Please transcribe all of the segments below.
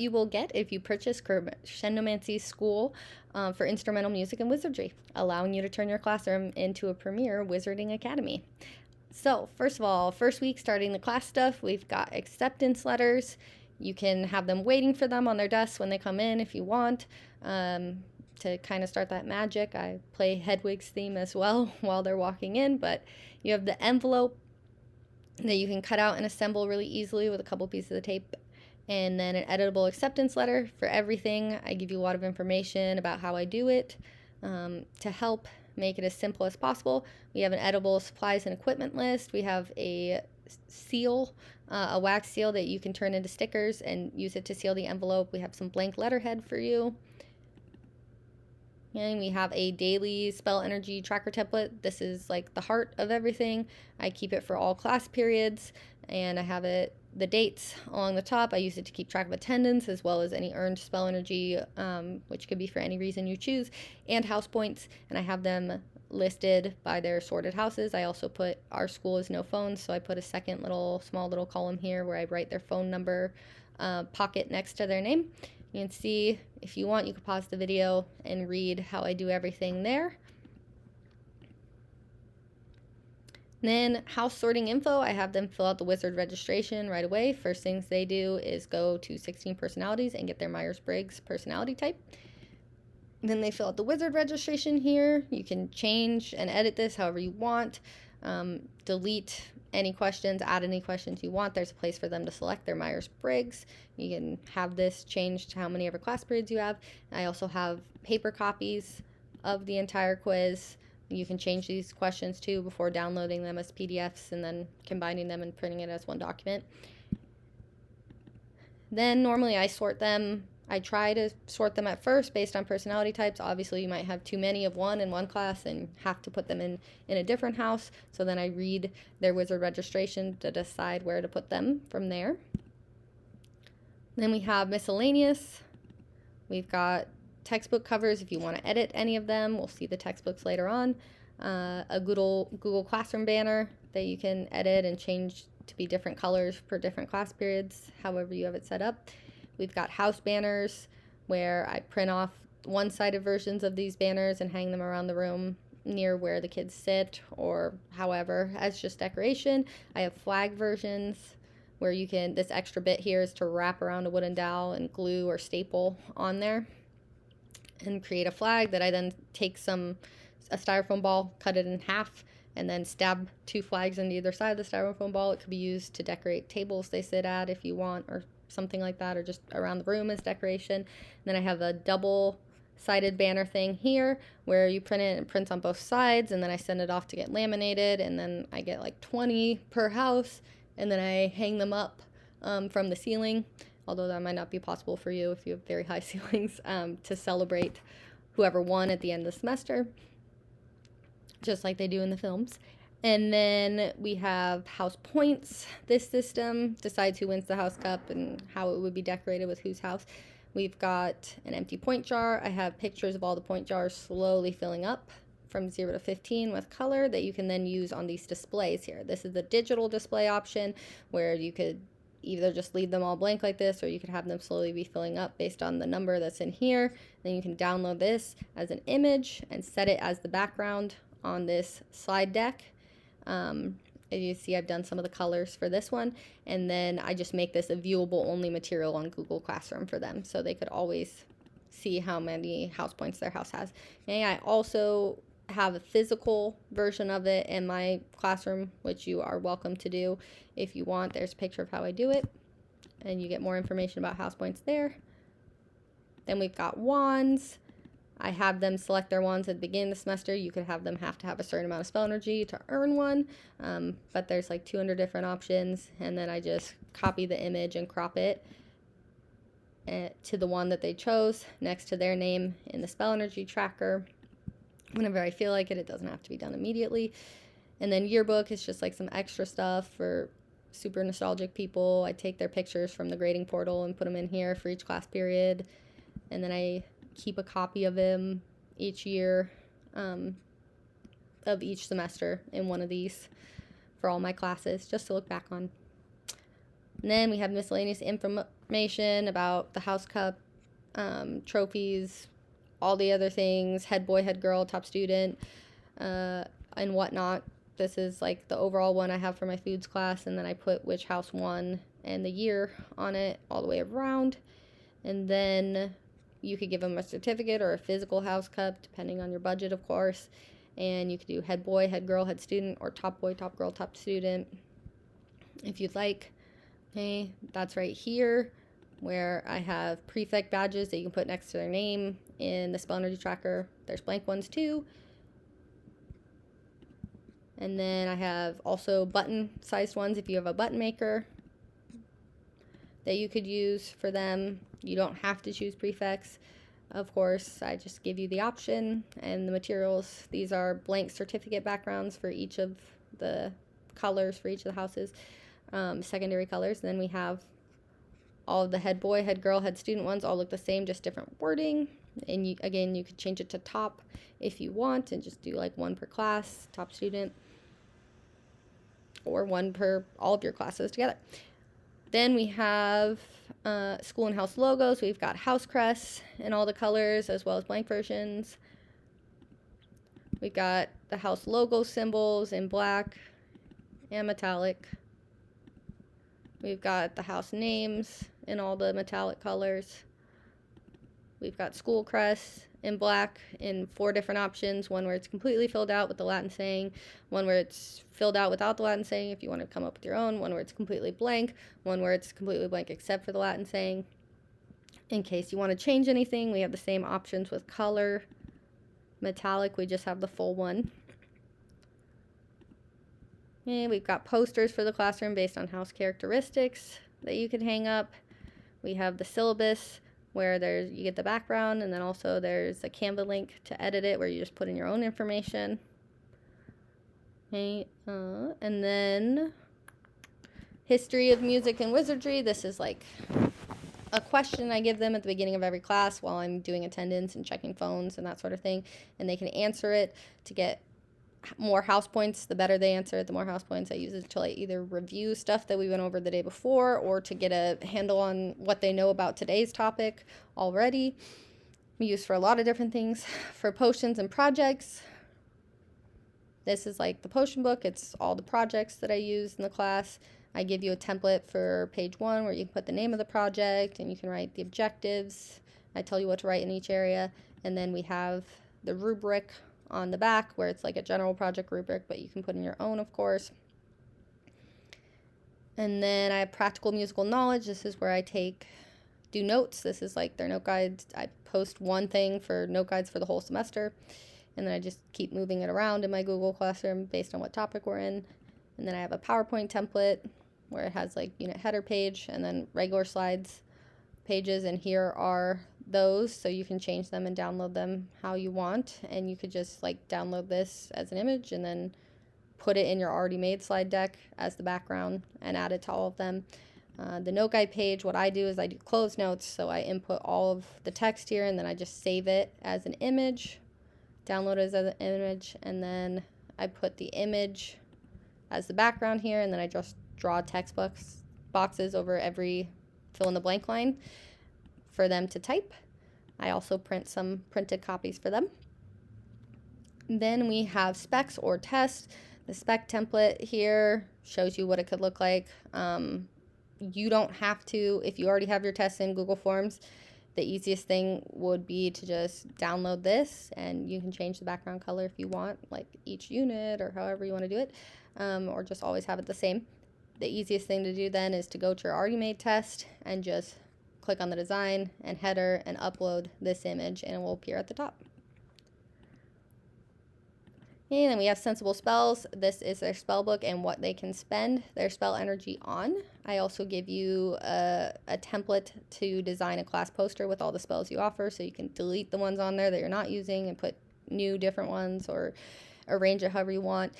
you will get if you purchase Crescendomancies School for Instrumental Music and Wizardry, allowing you to turn your classroom into a premier wizarding academy. So, first of all, first week starting the class stuff, we've got acceptance letters. You can have them waiting for them on their desks when they come in if you want. To kind of start that magic, I play Hedwig's theme as well while they're walking in, but you have the envelope that you can cut out and assemble really easily with a couple pieces of tape, and then an editable acceptance letter for everything. I give you a lot of information about how I do it to help make it as simple as possible. We have an edible supplies and equipment list. We have a seal, a wax seal that you can turn into stickers and use it to seal the envelope. We have some blank letterhead for you. And we have a daily spell energy tracker template. This is like the heart of everything. I keep it for all class periods, and I have it the dates along the top. I use it to keep track of attendance as well as any earned spell energy, which could be for any reason you choose, and house points, and I have them listed by their sorted houses. I also put our school is no phones, so I put a second small little column here where I write their phone number pocket next to their name. You can see, if you want, you can pause the video and read how I do everything there. Then house sorting info, I have them fill out the wizard registration right away. First things they do is go to 16 personalities and get their Myers-Briggs personality type. Then they fill out the wizard registration here. You can change and edit this however you want. Delete any questions, add any questions you want. There's a place for them to select their Myers-Briggs. You can have this changed to how many ever class periods you have. I also have paper copies of the entire quiz. You can change these questions too before downloading them as PDFs and then combining them and printing it as one document. Then normally I sort them. I try to sort them at first based on personality types. Obviously, you might have too many of one in one class and have to put them in a different house. So then I read their wizard registration to decide where to put them from there. Then we have miscellaneous. We've got textbook covers if you want to edit any of them. We'll see the textbooks later on. A Google Classroom banner that you can edit and change to be different colors for different class periods, however you have it set up. We've got house banners where I print off one-sided versions of these banners and hang them around the room near where the kids sit or however as just decoration. I have flag versions where you can, this extra bit here is to wrap around a wooden dowel and glue or staple on there and create a flag that I then take a styrofoam ball, cut it in half, and then stab 2 flags into either side of the styrofoam ball. It could be used to decorate tables they sit at if you want, or something like that, or just around the room as decoration. And then I have a double-sided banner thing here where you print it and it prints on both sides, and then I send it off to get laminated, and then I get like 20 per house, and then I hang them up from the ceiling, although that might not be possible for you if you have very high ceilings, to celebrate whoever won at the end of the semester, just like they do in the films. And then we have house points. This system decides who wins the house cup and how it would be decorated with whose house. We've got an empty point jar. I have pictures of all the point jars slowly filling up from 0 to 15 with color that you can then use on these displays here. This is the digital display option where you could either just leave them all blank like this, or you could have them slowly be filling up based on the number that's in here. Then you can download this as an image and set it as the background on this slide deck. As you see, I've done some of the colors for this one, and then I just make this a viewable only material on Google Classroom for them, so they could always see how many house points their house has. And I also have a physical version of it in my classroom, which you are welcome to do if you want. There's a picture of how I do it, and you get more information about house points there. Then we've got wands. I have them select their wands at the beginning of the semester. You could have them have to have a certain amount of spell energy to earn one, but there's like 200 different options, and then I just copy the image and crop it to the one that they chose next to their name in the spell energy tracker. Whenever I feel like it, it doesn't have to be done immediately. And then yearbook is just like some extra stuff for super nostalgic people. I take their pictures from the grading portal and put them in here for each class period, and then I keep a copy of them each year of each semester in one of these for all my classes just to look back on. And then we have miscellaneous information about the house cup, trophies, all the other things, head boy, head girl, top student, and whatnot. This is like the overall one I have for my foods class, and then I put which house won and the year on it all the way around. And then you could give them a certificate or a physical house cup, depending on your budget, of course. And you could do head boy, head girl, head student, or top boy, top girl, top student, if you'd like. Okay, that's right here where I have prefect badges that you can put next to their name in the spell energy tracker. There's blank ones too. And then I have also button sized ones if you have a button maker that you could use for them. You don't have to choose prefects. Of course, I just give you the option and the materials. These are blank certificate backgrounds for each of the colors for each of the houses, secondary colors. And then we have all of the head boy, head girl, head student ones all look the same, just different wording. And you, again, you could change it to top if you want and just do like one per class, top student, or one per all of your classes together. Then we have school and house logos. We've got house crests in all the colors as well as blank versions. We've got the house logo symbols in black and metallic. We've got the house names in all the metallic colors. We've got school crests in black in 4 different options. One where it's completely filled out with the Latin saying, one where it's filled out without the Latin saying if you want to come up with your own, one where it's completely blank, one where it's completely blank except for the Latin saying. In case you want to change anything, we have the same options with color. Metallic, we just have the full one. And we've got posters for the classroom based on house characteristics that you can hang up. We have the syllabus, where you get the background, and then also there's a Canva link to edit it where you just put in your own information. Okay, and then history of music and wizardry. This is like a question I give them at the beginning of every class while I'm doing attendance and checking phones and that sort of thing, and they can answer it to get more house points. The better they answer it, the more house points. I use it to like either review stuff that we went over the day before or to get a handle on what they know about today's topic already. We use for a lot of different things. For potions and projects, this is like the potion book. It's all the projects that I use in the class. I give you a template for page 1 where you can put the name of the project and you can write the objectives. I tell you what to write in each area. And then we have the rubric on the back where it's like a general project rubric, but you can put in your own, of course. And then I have practical musical knowledge. This is where I do notes. This is like their note guides. I post one thing for note guides for the whole semester, and then I just keep moving it around in my Google Classroom based on what topic we're in. And then I have a PowerPoint template where it has like unit header page and then regular slides pages, and here are those, so you can change them and download them how you want. And you could just like download this as an image and then put it in your already made slide deck as the background and add it to all of them. The note guide page, what I do is I do closed notes, so I input all of the text here and then I just save it as an image, download it as an image, and then I put the image as the background here, and then I just draw text boxes over every fill in the blank line for them to type. I also print some printed copies for them. Then we have specs or tests. The spec template here shows you what it could look like. You don't have to, if you already have your tests in Google Forms, the easiest thing would be to just download this, and you can change the background color if you want, like each unit or however you want to do it, or just always have it the same. The easiest thing to do then is to go to your already made test and just click on the design and header and upload this image, and it will appear at the top. And then we have sensible spells. This is their spell book and what they can spend their spell energy on. I also give you a template to design a class poster with all the spells you offer, so you can delete the ones on there that you're not using and put new different ones or arrange it however you want.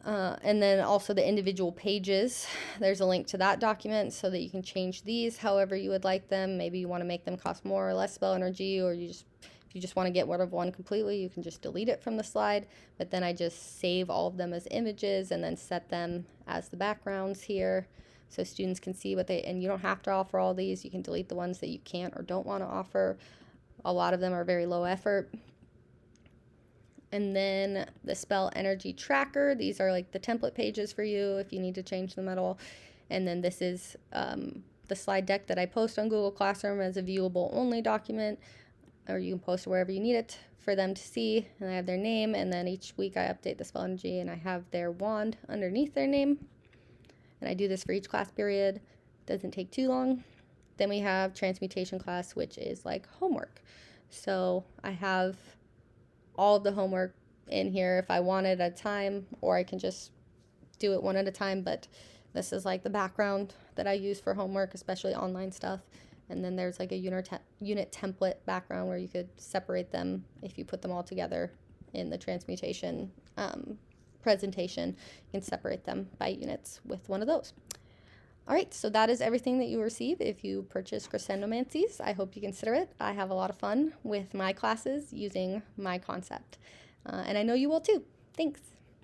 And then also the individual pages. There's a link to that document so that you can change these however you would like them. Maybe you want to make them cost more or less spell energy, or if you just want to get rid of one completely, you can just delete it from the slide. But then I just save all of them as images and then set them as the backgrounds here. so students can see what and you don't have to offer all these. You can delete the ones that you can't or don't want to offer. A lot of them are very low effort. And then the spell energy tracker. These are like the template pages for you if you need to change them at all. And then this is the slide deck that I post on Google Classroom as a viewable only document, or you can post it wherever you need it for them to see. And I have their name, and then each week I update the spell energy and I have their wand underneath their name. And I do this for each class period. Doesn't take too long. Then we have transmutation class, which is like homework. So I have all of the homework in here if I want it at a time, or I can just do it one at a time, but this is like the background that I use for homework, especially online stuff. And then there's like a unit template background where you could separate them if you put them all together in the transmutation presentation. You can separate them by units with one of those. All right, so that is everything that you receive if you purchase Crescendomancies. I hope you consider it. I have a lot of fun with my classes using my concept, and I know you will too. Thanks.